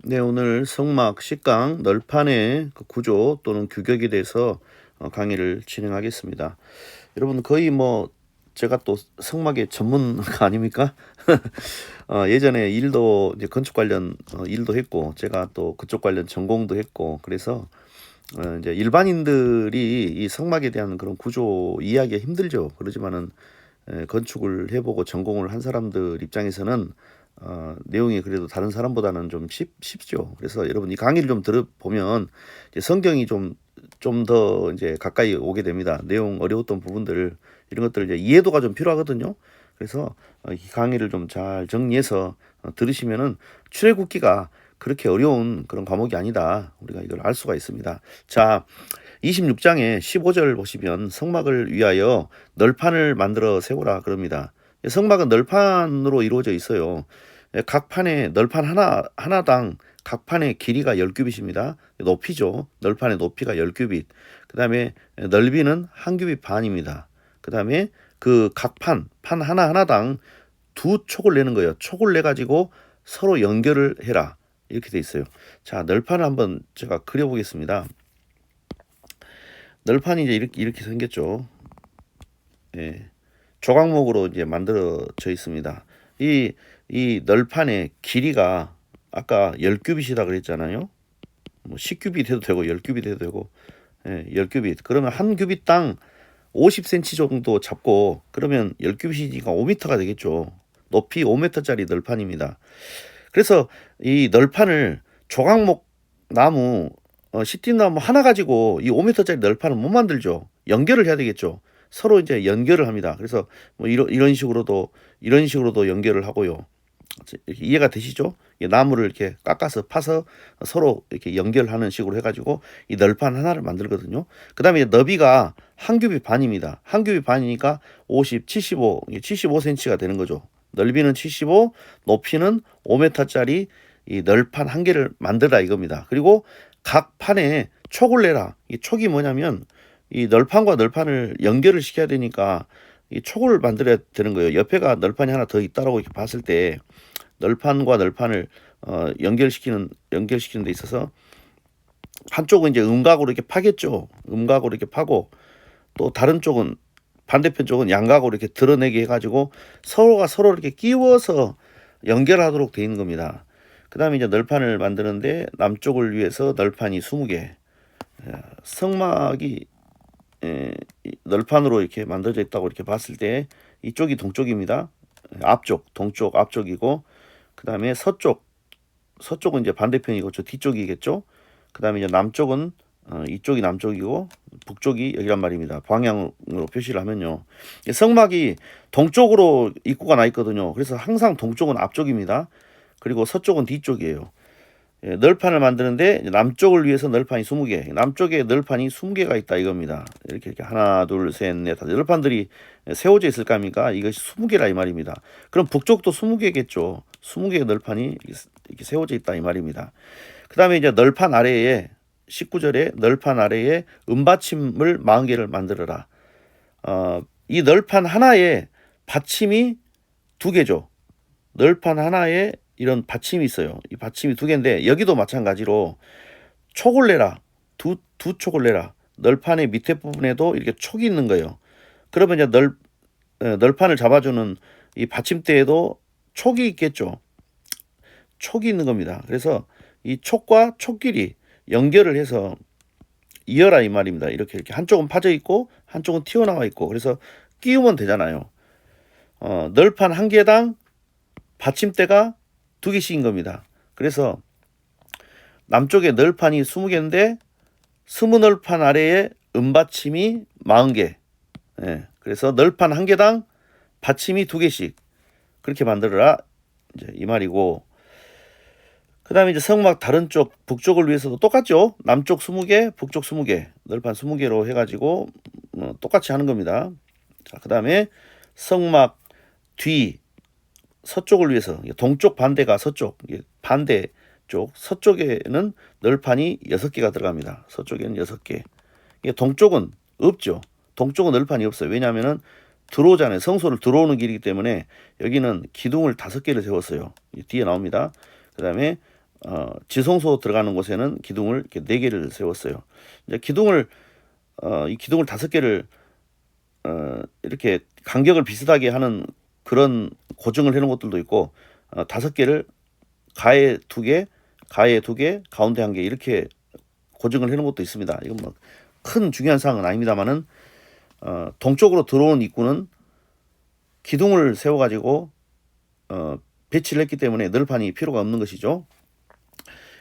네, 오늘 성막, 식강, 널판의 그 구조 또는 규격에 대해서 강의를 진행하겠습니다. 여러분 거의 뭐 제가 또 성막의 전문가 아닙니까? 예전에 일도 이제 건축 관련 일도 했고 제가 또 그쪽 관련 전공도 했고 그래서 이제 일반인들이 이 성막에 대한 그런 구조 이해하기가 힘들죠. 그러지만은 건축을 해보고 전공을 한 사람들 입장에서는 내용이 그래도 다른 사람보다는 좀 쉽죠. 그래서 여러분 이 강의를 좀 들어보면 이제 성경이 좀 더 이제 가까이 오게 됩니다. 내용 어려웠던 부분들 이런 것들 이제 이해도가 좀 필요하거든요. 그래서 이 강의를 좀 잘 정리해서 들으시면은 출애굽기가 그렇게 어려운 그런 과목이 아니다. 우리가 이걸 알 수가 있습니다. 자, 26장에 15절 보시면 성막을 위하여 널판을 만들어 세우라 그럽니다. 성막은 널판으로 이루어져 있어요. 각 판에 널판 하나당 각 판의 길이가 10규빗입니다. 높이죠. 널판의 높이가 10규빗. 그 다음에 넓이는 1규빗 반입니다. 그 다음에 그 각 판 하나당 두 촉을 내는 거예요. 촉을 내가지고 서로 연결을 해라. 이렇게 돼 있어요. 자, 널판을 한번 제가 그려보겠습니다. 널판이 이제 이렇게 생겼죠. 예. 조각목으로 이제 만들어져 있습니다. 이 널판의 길이가 아까 10규빗이다 그랬잖아요. 뭐 10규빗 해도 되고 10규빗 해도 되고 10규빗. 그러면 한 규빗당 50cm 정도 잡고 그러면 10규빗이니까 5m가 되겠죠. 높이 5m짜리 널판입니다. 그래서 이 널판을 조각목 나무 시티나무 하나 가지고 이 5m짜리 널판을 못 만들죠. 연결을 해야 되겠죠. 서로 이제 연결을 합니다. 그래서 뭐 이런 식으로도 연결을 하고요. 이렇게 이해가 되시죠? 나무를 이렇게 깎아서 파서 서로 이렇게 연결하는 식으로 해가지고 이 널판 하나를 만들거든요. 그 다음에 너비가 한 규빗 반입니다. 한 규빗 반이니까 50, 75, 75cm가 되는 거죠. 넓이는 75, 높이는 5m짜리 이 널판 한 개를 만들라 이겁니다. 그리고 각 판에 촉을 내라. 이 촉이 뭐냐면 이 널판과 널판을 연결을 시켜야 되니까 이 촉을 만들어야 되는 거예요. 옆에가 널판이 하나 더 있다라고 이렇게 봤을 때 널판과 널판을 연결시키는 데 있어서 한쪽은 이제 음각으로 이렇게 파겠죠. 음각으로 이렇게 파고 또 다른 쪽은 반대편 쪽은 양각으로 이렇게 드러내게 해가지고 서로가 서로 이렇게 끼워서 연결하도록 되어 있는 겁니다. 그 다음에 이제 널판을 만드는데 남쪽을 위해서 널판이 20개. 성막이 널판으로 이렇게 만들어져 있다고 이렇게 봤을 때 이쪽이 동쪽입니다. 앞쪽, 동쪽 앞쪽이고 그 다음에 서쪽은 이제 반대편이고 저 뒤쪽이겠죠. 그 다음에 이제 남쪽은 이쪽이 남쪽이고 북쪽이 여기란 말입니다. 방향으로 표시를 하면요. 성막이 동쪽으로 입구가 나 있거든요. 그래서 항상 동쪽은 앞쪽입니다. 그리고 서쪽은 뒤쪽이에요. 널판을 만드는데 남쪽을 위해서 널판이 20개, 남쪽에 널판이 20개가 있다 이겁니다. 이렇게 하나, 둘, 셋, 넷, 다섯 널판들이 세워져 있을 거 아닙니까? 이것이 20개라 이 말입니다. 그럼 북쪽도 20개겠죠. 20개의 널판이 이렇게 세워져 있다 이 말입니다. 그 다음에 이제 널판 아래에 19절에 널판 아래에 은받침을 40개를 만들어라. 이 널판 하나에 받침이 2개죠. 널판 하나에 이런 받침이 있어요. 이 받침이 2개인데 여기도 마찬가지로 촉을 내라. 두 촉을 내라. 널판의 밑에 부분에도 이렇게 촉이 있는 거예요. 그러면 이제 널판을 잡아주는 이 받침대에도 촉이 있겠죠. 촉이 있는 겁니다. 그래서 이 촉과 촉끼리 연결을 해서 이어라 이 말입니다. 이렇게 한쪽은 파져 있고 한쪽은 튀어나와 있고 그래서 끼우면 되잖아요. 널판 한 개당 받침대가 2개씩인 겁니다. 그래서 남쪽에 널판이 20개인데 스무 널판 아래에 은받침이 40개. 그래서 널판 한 개당 받침이 2개씩 그렇게 만들어라 이제 이 말이고. 그 다음에 이제 성막 다른 쪽 북쪽을 위해서도 똑같죠. 남쪽 20개, 북쪽 20개, 널판 20개로 해가지고 똑같이 하는 겁니다. 자, 그 다음에 성막 뒤 서쪽을 위해서 동쪽 반대가 서쪽 반대쪽 서쪽에는 널판이 6개가 들어갑니다. 서쪽에는 6개. 동쪽은 없죠. 동쪽은 널판이 없어요. 왜냐하면은 들어오잖아요. 성소를 들어오는 길이기 때문에 여기는 기둥을 5개를 세웠어요. 뒤에 나옵니다. 그 다음에 지성소 들어가는 곳에는 기둥을 이렇게 4개를 세웠어요. 이제 이 기둥을 5개를 이렇게 간격을 비슷하게 하는 그런 고정을 해놓은 것들도 있고 5개를 가에 2개, 가에 2개, 가운데 1개 이렇게 고정을 해놓은 것도 있습니다. 이건 뭐 큰 중요한 사항은 아닙니다만은 동쪽으로 들어오는 입구는 기둥을 세워가지고 배치를 했기 때문에 널판이 필요가 없는 것이죠.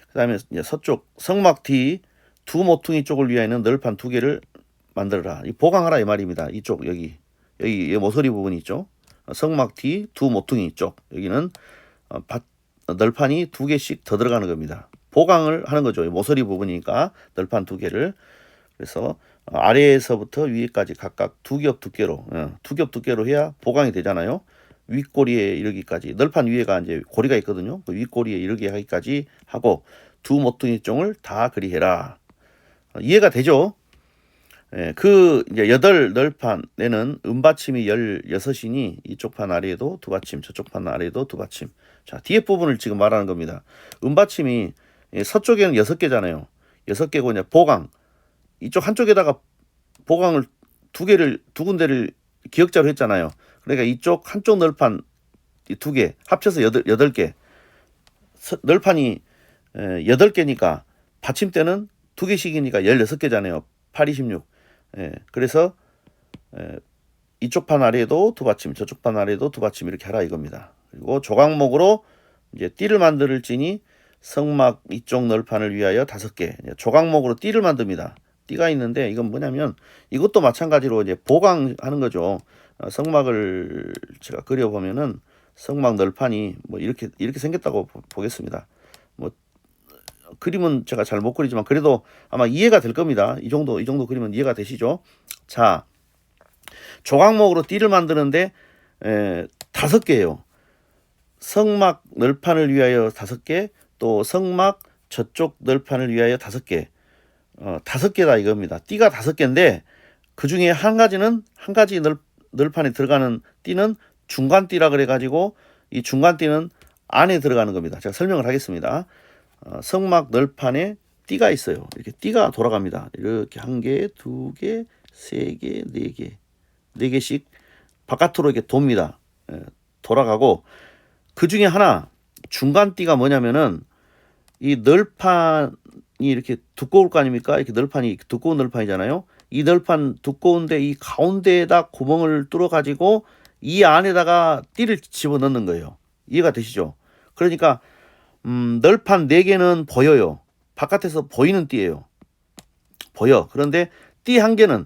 그 다음에 서쪽 성막 뒤 두 모퉁이 쪽을 위하여는 널판 2개를 만들어라. 보강하라 이 말입니다. 이쪽 여기 모서리 부분이 있죠. 성막 뒤 두 모퉁이 쪽 여기는 널판이 2개씩 더 들어가는 겁니다. 보강을 하는 거죠. 모서리 부분이니까 널판 2개를. 그래서 아래에서부터 위에까지 각각 2겹 두께로 2겹 두께로 해야 보강이 되잖아요. 윗꼬리에 이르기까지 널판 위에가 이제 고리가 있거든요. 그 윗꼬리에 이르게 하기까지 하고 두 모퉁이 쪽을 다 그리해라. 이해가 되죠? 그 이제 8널판에는 은받침이 16이니 이쪽 판 아래에도 2받침, 저쪽 판 아래에도 2받침. 자, 뒤에 부분을 지금 말하는 겁니다. 은받침이 서쪽에는 6개잖아요. 6개고 이제 보강. 이쪽 한쪽에다가 보강을 2군데를 기역자로 했잖아요. 그러니까 이쪽 한쪽 널판 2개 합쳐서 8개. 널판이 8개니까 받침대는 2개씩이니까 16개잖아요. 8, 26. 그래서 이쪽 판 아래에도 2받침, 저쪽 판 아래에도 2받침 이렇게 하라 이겁니다. 그리고 조각목으로 이제 띠를 만들지니 성막 이쪽 널판을 위하여 5개. 조각목으로 띠를 만듭니다. 띠가 있는데 이건 뭐냐면 이것도 마찬가지로 이제 보강하는 거죠. 성막을 제가 그려보면은 성막 널판이 뭐 이렇게 생겼다고 보겠습니다. 뭐 그림은 제가 잘 못 그리지만 그래도 아마 이해가 될 겁니다. 이 정도 그리면 이해가 되시죠? 자, 조각목으로 띠를 만드는데 5개예요. 성막 널판을 위하여 5개, 또 성막 저쪽 널판을 위하여 5개. 5개다 이겁니다. 띠가 5개인데 그 중에 한 가지 널판에 들어가는 띠는 중간띠라 그래가지고 이 중간띠는 안에 들어가는 겁니다. 제가 설명을 하겠습니다. 성막 널판에 띠가 있어요. 이렇게 띠가 돌아갑니다. 이렇게 1개, 2개, 3개, 4개, 4개씩 바깥으로 이렇게 돕니다. 돌아가고 그 중에 하나 중간띠가 뭐냐면은 이 널판이 이렇게 두꺼울 거 아닙니까? 이렇게 널판이 두꺼운 널판이잖아요. 이 널판 두꺼운데 이 가운데에다 구멍을 뚫어 가지고 이 안에다가 띠를 집어넣는 거예요. 이해가 되시죠? 그러니까 널판 4개는 보여요. 바깥에서 보이는 띠예요. 보여. 그런데 띠 1개는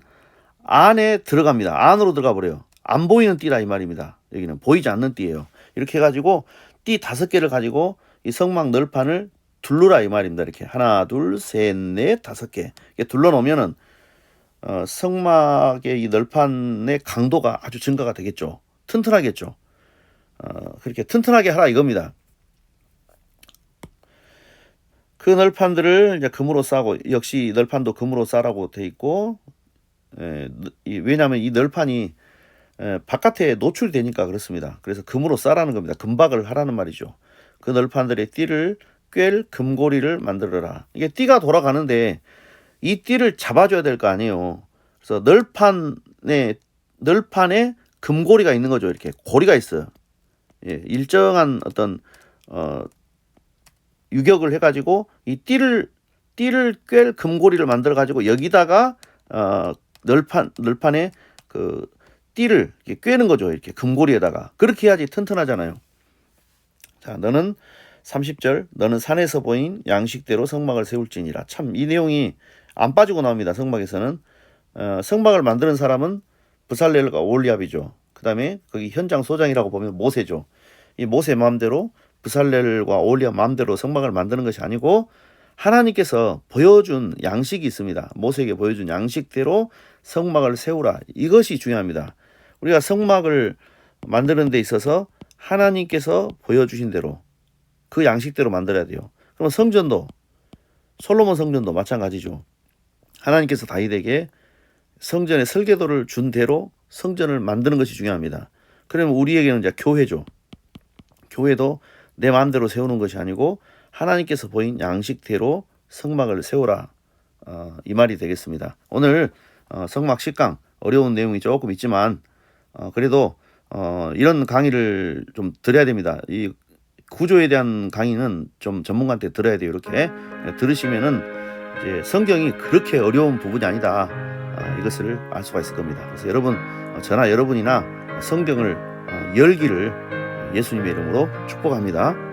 안에 들어갑니다. 안으로 들어가 버려요. 안 보이는 띠라 이 말입니다. 여기는 보이지 않는 띠예요. 이렇게 해가지고 띠 5개를 가지고 이 성막 널판을 둘러라 이 말입니다. 이렇게 하나, 둘, 셋, 넷, 5개 이렇게 둘러 놓으면은 성막의 이 널판의 강도가 아주 증가가 되겠죠. 튼튼하겠죠. 그렇게 튼튼하게 하라 이겁니다. 그 널판들을 이제 금으로 싸고 역시 널판도 금으로 싸라고 돼 있고 왜냐하면 이 널판이 바깥에 노출되니까 그렇습니다. 그래서 금으로 싸라는 겁니다. 금박을 하라는 말이죠. 그 널판들의 띠를 꿰 금고리를 만들어라. 이게 띠가 돌아가는데 이 띠를 잡아줘야 될 거 아니에요. 그래서 널판에 금고리가 있는 거죠. 이렇게 고리가 있어요. 일정한 어떤 유격을 해가지고 이 띠를 꿰 금고리를 만들어 가지고 여기다가 널판에 그 띠를 이렇게 꿰는 거죠. 이렇게 금고리에다가 그렇게 해야지 튼튼하잖아요. 자, 너는 30절 너는 산에서 보인 양식대로 성막을 세울지니라. 참 이 내용이 안 빠지고 나옵니다. 성막에서는 성막을 만드는 사람은 브살렐과 올리압이죠. 그 다음에 거기 현장 소장이라고 보면 모세죠. 이 모세 마음대로 브살렐과 올리압 마음대로 성막을 만드는 것이 아니고 하나님께서 보여준 양식이 있습니다. 모세에게 보여준 양식대로 성막을 세우라. 이것이 중요합니다. 우리가 성막을 만드는 데 있어서 하나님께서 보여주신 대로 그 양식대로 만들어야 돼요. 그럼 성전도 솔로몬 성전도 마찬가지죠. 하나님께서 다윗에게 성전의 설계도를 준 대로 성전을 만드는 것이 중요합니다. 그러면 우리에게는 이제 교회죠. 교회도 내 마음대로 세우는 것이 아니고 하나님께서 보인 양식대로 성막을 세우라. 이 말이 되겠습니다. 오늘 성막 10강 어려운 내용이 조금 있지만 그래도 이런 강의를 좀 드려야 됩니다. 이 구조에 대한 강의는 좀 전문가한테 들어야 돼요. 이렇게 들으시면은 이제 성경이 그렇게 어려운 부분이 아니다. 이것을 알 수가 있을 겁니다. 그래서 여러분, 저나 여러분이나 성경을 열기를 예수님의 이름으로 축복합니다.